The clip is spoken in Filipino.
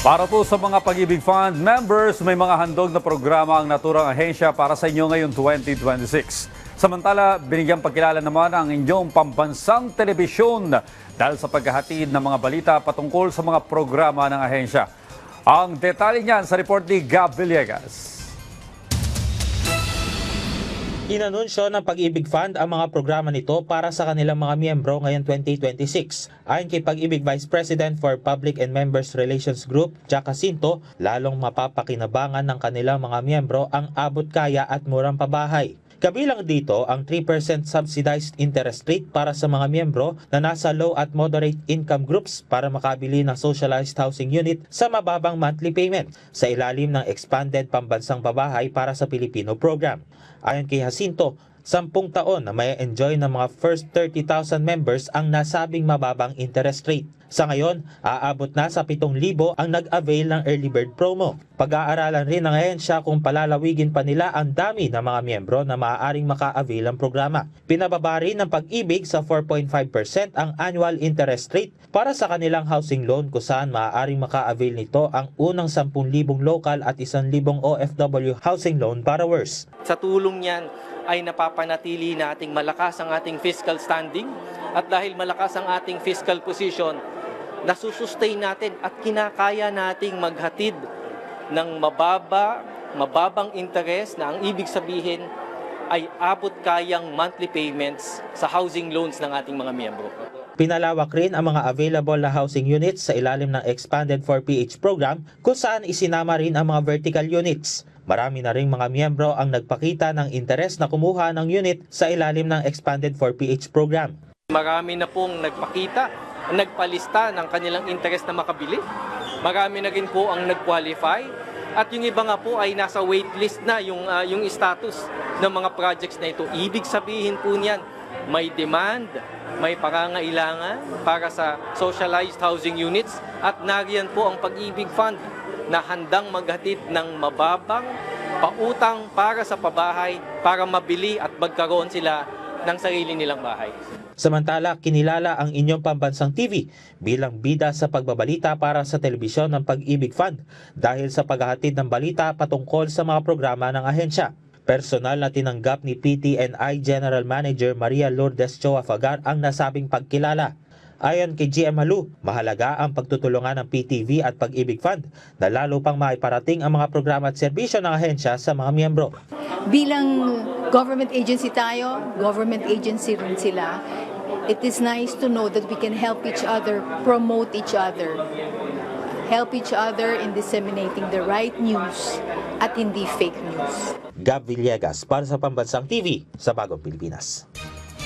Para po sa mga Pag-ibig Fund members, may mga handog na programa ang naturang ahensya para sa inyo ngayong 2026. Samantala, binigyang pagkilala naman ang inyong pambansang telebisyon dahil sa paghahatid ng mga balita patungkol sa mga programa ng ahensya. Ang detalye niyan sa report ni Gab Villegas. Inanunsyo ng Pag-ibig Fund ang mga programa nito para sa kanilang mga miyembro ngayong 2026. Ayon kay Pag-ibig Vice President for Public and Members Relations Group, Jack Jacinto, lalong mapapakinabangan ng kanilang mga miyembro ang abot kaya at murang pabahay. Kabilang dito ang 3% subsidized interest rate para sa mga miyembro na nasa low at moderate income groups para makabili ng socialized housing unit sa mababang monthly payment sa ilalim ng expanded pambansang pabahay para sa Pilipino program. Ayon kay Jacinto, 10 taon na may enjoy ng mga first 30,000 members ang nasabing mababang interest rate. Sa ngayon, aabot na sa 7,000 ang nag-avail ng early bird promo. Pag-aaralan rin ng ahensya kung palalawigin pa nila ang dami ng mga miyembro na maaaring maka-avail ng programa. Pinababa rin ng Pag-ibig sa 4.5% ang annual interest rate para sa kanilang housing loan kung saan maaaring maka-avail nito ang unang 10,000 local at 1,000 OFW housing loan borrowers. Sa tulong niyan ay napapanatili nating malakas ang ating fiscal standing at dahil malakas ang ating fiscal position, nasusustain natin at kinakaya nating maghatid ng mababang interest na ang ibig sabihin ay abot kayang monthly payments sa housing loans ng ating mga miyembro. Pinalawak rin ang mga available na housing units sa ilalim ng Expanded 4PH program kung saan isinama rin ang mga vertical units. Marami na ring mga miyembro ang nagpakita ng interes na kumuha ng unit sa ilalim ng Expanded 4PH program. Marami na pong nagpakita, nagpalista ng kanilang interes na makabili. Marami na rin po ang nag-qualify at yung iba nga po ay nasa waitlist na yung status ng mga projects na ito. Ibig sabihin po niyan, may demand, may pangangailangan para sa socialized housing units at nariyan po ang Pag-ibig Fund na handang maghatid ng mababang pautang para sa pabahay para mabili at magkaroon sila ng sarili nilang bahay. Samantala, kinilala ang inyong pambansang TV bilang bida sa pagbabalita para sa telebisyon ng Pag-ibig Fund dahil sa paghahatid ng balita patungkol sa mga programa ng ahensya. Personal na tinanggap ni PTNI General Manager Maria Lourdes Choa Fagar ang nasabing pagkilala. Ayon kay GM Malu, mahalaga ang pagtutulungan ng PTV at Pag-ibig Fund na lalo pang maiparating ang mga programa at serbisyo ng ahensya sa mga miyembro. Bilang government agency tayo, government agency rin sila. It is nice to know that we can help each other, promote each other, help each other in disseminating the right news at hindi fake news. Gab Villegas para sa Pambansang TV sa Bagong Pilipinas.